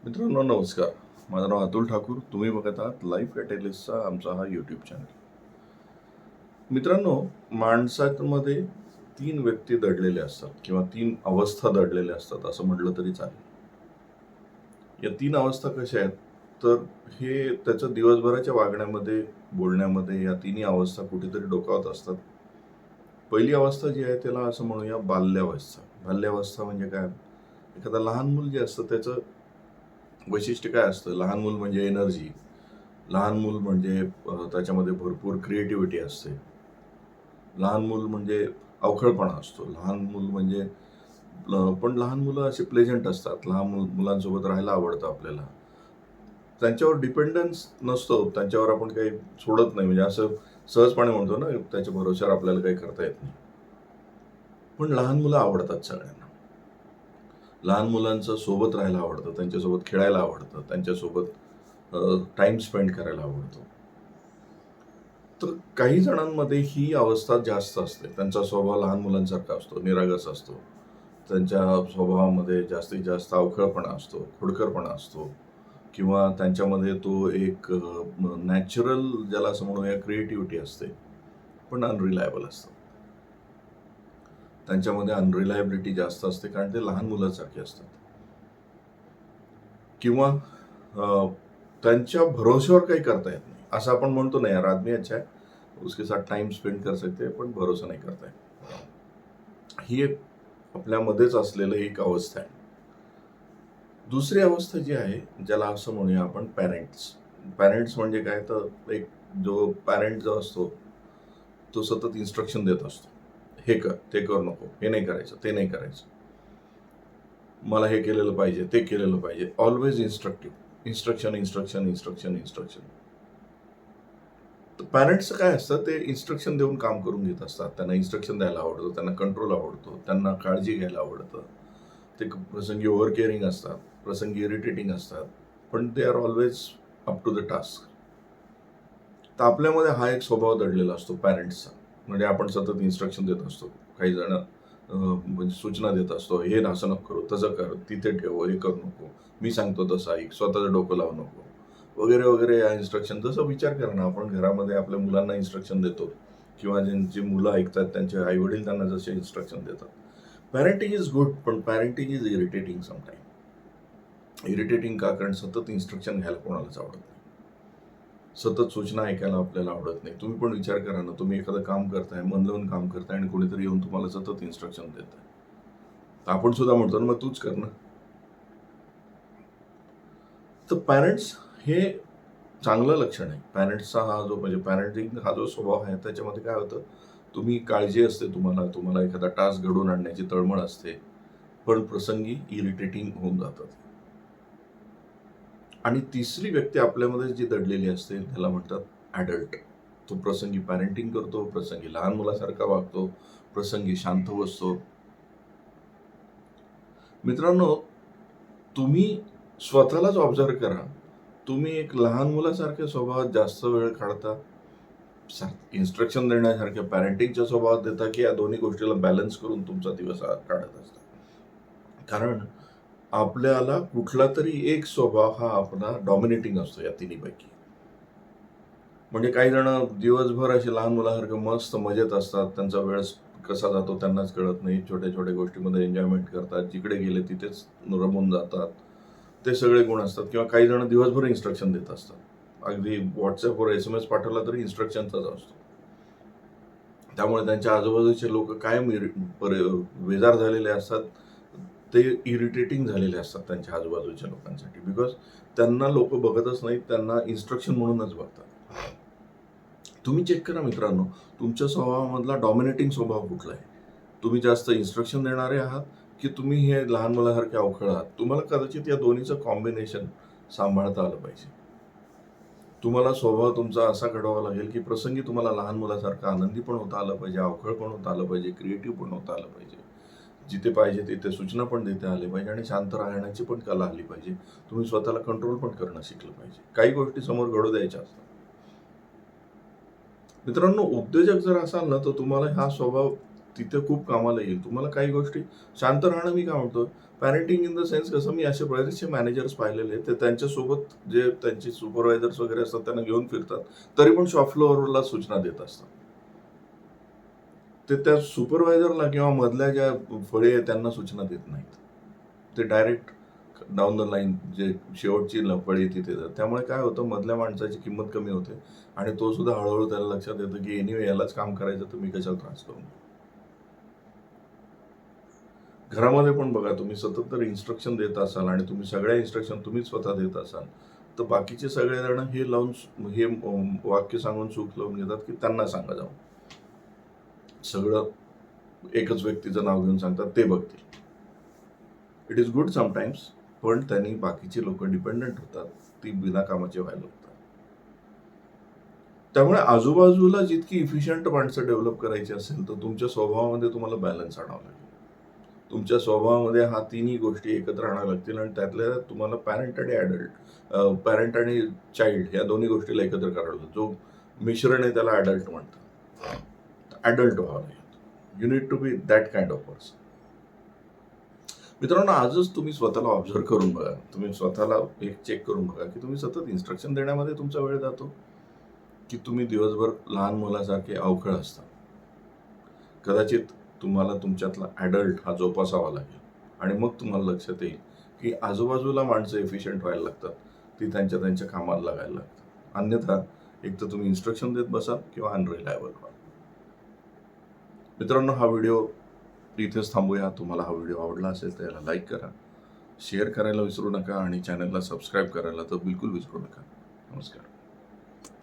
मित्रांनो नमस्कार. माझं नाव अतुल ठाकूर. तुम्ही बघत आहात लाईफ कॅटलिस्टचा आमचा हा यूट्यूब चॅनल. मित्रांनो, माणसामध्ये तीन व्यक्ती दडलेले असतात किंवा तीन अवस्था दडलेल्या असतात असं म्हटलं तरी चालेल. या तीन अवस्था कशा आहेत तर हे त्याचं दिवसभराच्या वागण्यामध्ये बोलण्यामध्ये या तिन्ही अवस्था कुठेतरी डोकावत असतात. पहिली अवस्था जी आहे त्याला असं म्हणूया बाल्यावस्था. बाल्यावस्था म्हणजे काय? एखादा लहान मूल जे असतं त्याचं वैशिष्ट्य काय असतं? लहान मूल म्हणजे एनर्जी, लहान मूल म्हणजे त्याच्यामध्ये भरपूर क्रिएटिव्हिटी असते. लहान मूल म्हणजे अवखळपणा असतो. लहान मूल म्हणजे पण लहान मुलं अशी प्लेझंट असतात. लहान मुलांसोबत राहायला आवडतं आपल्याला. त्यांच्यावर डिपेंडन्स नसतो. त्यांच्यावर आपण काही सोडत नाही. म्हणजे असं सहजपणे म्हणतो ना, त्याच्या भरोश्यावर आपल्याला काही करता येत नाही. पण लहान मुलं आवडतात सगळ्यांना. लहान मुलांचं सोबत राहायला आवडतं, त्यांच्यासोबत खेळायला आवडतं, त्यांच्यासोबत टाइम स्पेंड करायला आवडतो. तर काही जणांमध्ये ही अवस्था जास्त असते. त्यांचा स्वभाव लहान मुलांसारखा असतो, निरागस असतो. त्यांच्या स्वभावामध्ये जास्तीत जास्त अवखळपणा असतो, खोडकरपणा असतो किंवा त्यांच्यामध्ये तो एक नॅचरल ज्याला असं म्हणूया क्रिएटिव्हिटी असते, पण अनरिलायबल असतं. त्यांच्यामध्ये अनरिलायबिलिटी जास्त असते कारण ते लहान मुलांसारखे असतात किंवा त्यांच्या भरोश्यावर काही करता येत नाही. असं आपण म्हणतो ना, यार आदमी अच्छा है, उसके साथ टाइम स्पेंड कर सकते पण भरोसा नाही करता येत. ही एक आपल्यामध्येच असलेलं एक अवस्था आहे. दुसरी अवस्था जी आहे ज्याला असं म्हणूया आपण पॅरेंट्स. पॅरेंट्स म्हणजे काय तर एक जो पॅरेंट जो असतो तो सतत इन्स्ट्रक्शन देत असतो. हे कर, ते करू नको, हे नाही करायचं, ते नाही करायचं, मला हे केलेलं पाहिजे, ते केलेलं पाहिजे. Always instructive. Instruction instruction instruction instruction. तर पॅरेंट्सचं काय असतं, ते इन्स्ट्रक्शन देऊन काम करून घेत असतात. त्यांना इन्स्ट्रक्शन द्यायला आवडतं, त्यांना कंट्रोल आवडतो, त्यांना काळजी घ्यायला आवडतं. ते प्रसंगी ओव्हर केअरिंग असतात, प्रसंगी इरिटेटिंग असतात, पण they are always up to the task. तर आपल्यामध्ये हा एक स्वभाव दडलेला असतो पॅरेंट्सचा. म्हणजे आपण सतत इन्स्ट्रक्शन देत असतो. काही जण म्हणजे सूचना देत असतो, हे असं नको करू, तसं कर, तिथे ठेव, हे करू नको, मी सांगतो तसं ऐक, स्वतःचं डोकं लावू नको, वगैरे वगैरे. या इन्स्ट्रक्शन जसं विचार करा ना, आपण घरामध्ये आपल्या मुलांना इन्स्ट्रक्शन देतो किंवा ज्यांची मुलं ऐकतात त्यांचे आई वडील त्यांना जसे इन्स्ट्रक्शन देतात. पॅरेंटिंग इज गुड, पण parenting is irritating sometime. Irritating का? कारण सतत इन्स्ट्रक्शन घ्यायला कोणालाच आवडत नाही. सतत सूचना ऐकायला आपल्याला आवडत नाही. तुम्ही पण विचार करा ना, तुम्ही एखादं काम करताय, मन लावून काम करताय आणि कोणीतरी येऊन तुम्हाला सतत इन्स्ट्रक्शन देत आहे. आपण सुद्धा म्हणतो ना, मग तूच कर ना. तर पॅरेंट्स हे चांगलं लक्षण आहे. पॅरेंट्सचा हा जो म्हणजे पॅरेंटिंग हा जो स्वभाव आहे त्याच्यामध्ये काय होतं, तुम्ही काळजी असते, तुम्हाला एखादा टास्क घडवून आणण्याची तळमळ असते, पण प्रसंगी इरिटेटिंग होऊन जातात. आणि तिसरी व्यक्ती आपल्यामध्ये जी दडलेली असते त्याला म्हणतात ॲडल्ट. तो प्रसंगी पॅरेंटिंग करतो, प्रसंगी लहान मुलासारखा वागतो, प्रसंगी शांत बसतो. मित्रांनो, तुम्ही स्वतःलाच ऑब्झर्व करा. तुम्ही एक लहान मुलासारख्या स्वभावात जास्त वेळ काढता, इन्स्ट्रक्शन देण्यासारख्या पॅरेंटिंगच्या स्वभावात देता, की या दोन्ही गोष्टीला बॅलन्स करून तुमचा दिवस काढत असता? कारण आपल्याला कुठला तरी एक स्वभाव हा आपला डॉमिनेटिंग असतो या तिन्हीपैकी. म्हणजे काही जण दिवसभर असे लहान मुलासारखं मस्त मजेत असतात. त्यांचा वेळ कसा जातो त्यांनाच कळत नाही. छोट्या-छोट्या गोष्टीमध्ये एन्जॉयमेंट करतात. जिकडे गेले तिथेच रमून जातात. ते सगळे गुण असतात. किंवा काही जण दिवसभर इन्स्ट्रक्शन देत असतात. अगदी WhatsAppवर SMS पाठवला तरी इन्स्ट्रक्शनचाच असतो. त्यामुळे त्यांच्या आजूबाजूचे लोक कायम बेजार झालेले असतात. ते इरिटेटिंग झालेले असतात त्यांच्या आजूबाजूच्या लोकांसाठी. बिकॉज त्यांना लोक बघतच नाहीत. त्यांना इन्स्ट्रक्शन म्हणूनच बघतात. तुम्ही चेक करा मित्रांनो, तुमच्या स्वभावामधला डॉमिनेटिंग स्वभाव कुठला आहे? तुम्ही जास्त इन्स्ट्रक्शन देणारे आहात, की तुम्ही हे लहान मुलासारखे अवखळ आहात? तुम्हाला कदाचित या दोन्हीचं कॉम्बिनेशन सांभाळता आलं पाहिजे. तुम्हाला स्वभाव तुमचा असा घडवावा लागेल, की प्रसंगी तुम्हाला लहान मुलासारखं आनंदी पण होता आलं पाहिजे, अवखळ पण होता आलं पाहिजे, क्रिएटिव्ह पण होता आलं पाहिजे. जिथे पाहिजे तिथे सूचना पण देता आली पाहिजे आणि शांत राहण्याची पण कला आली पाहिजे. तुम्ही स्वतःला कंट्रोल पण करणं शिकलं पाहिजे. काही गोष्टी समोर घडू द्यायच्या असतात. मित्रांनो, उद्योजक जर असाल ना, तर तुम्हाला हा स्वभाव तिथे खूप कामाला येईल. तुम्हाला काही गोष्टी शांत राहणं, मी काय म्हणतो, पॅरेंटिंग इन द सेन्स कसं, मी असे बरेचसे मॅनेजर्स पाहिलेले आहेत, ते त्यांच्यासोबत जे त्यांचे सुपरवायझर्स वगैरे असतात त्यांना घेऊन फिरतात, तरी पण शॉप फ्लोअरला सूचना देत असतात. ते त्या सुपरवायझरला किंवा मधल्या ज्या फळी आहेत त्यांना सूचना देत नाहीत. ते डायरेक्ट डाऊन द लाईन जे शेवटची फळी तिथे जातात. त्यामुळे काय होतं, मधल्या माणसाची किंमत कमी होते आणि तो सुद्धा हळूहळू त्याला लक्षात येतं की एनिवे यालाच काम करायचं, तर मी कशाला त्रास करू. घरामध्ये पण बघा, तुम्ही सतत जर इन्स्ट्रक्शन देत असाल आणि तुम्ही सगळ्या इन्स्ट्रक्शन तुम्हीच स्वतः देत असाल, तर बाकीचे सगळेजण हे लावून हे वाक्य सांगून चूक लावून घेतात की त्यांना सांगा जाऊन. सगळं एकच व्यक्तीचं नाव घेऊन सांगतात, ते बघतील. इट इज गुड समटाइम्स, पण त्यांनी बाकीची लोक डिपेंडंट होतात, ती बिना कामाची व्हायला लागतात. त्यामुळे आजूबाजूला जितकी इफिशियंट माणसं डेव्हलप करायची असेल, तर तुमच्या स्वभावामध्ये तुम्हाला बॅलन्स आणावं लागेल. तुमच्या स्वभावामध्ये हा तिन्ही गोष्टी एकत्र आणाव्या लागतील आणि त्यातल्या तुम्हाला पॅरेंट आणि ॲडल्ट, पॅरेंट आणि चाइल्ड या दोन्ही गोष्टीला एकत्र करावं लागेल. जो मिश्रण आहे त्याला ॲडल्ट म्हणतात. ॲडल्ट व्हावं लागेल. You need to be that kind of person. मित्रांनो, आजच तुम्ही स्वतःला ऑब्झर्व करून बघा. तुम्ही स्वतःला एक चेक करून बघा की तुम्ही सतत इन्स्ट्रक्शन देण्यामध्ये तुमचा वेळ जातो, की तुम्ही दिवसभर लहान मुलासारखे अवखळ असता. कदाचित तुम्हाला तुमच्यातला ॲडल्ट हा जोपासावा लागेल आणि मग तुम्हाला लक्षात येईल की आजूबाजूला माणसं एफिशियंट व्हायला लागतात, ती त्यांच्या त्यांच्या कामाला लागायला लागतात. अन्यथा एक तर तुम्ही इन्स्ट्रक्शन देत बसाल किंवा अनरिलायबल व्हाल. मित्रांनो, हा व्हिडिओ इथेच थांबूया. तुम्हाला हा व्हिडिओ आवडला असेल तर याला लाईक करा, शेअर करायला विसरू नका आणि चॅनलला सबस्क्राईब करायला तर बिलकुल विसरू नका. नमस्कार.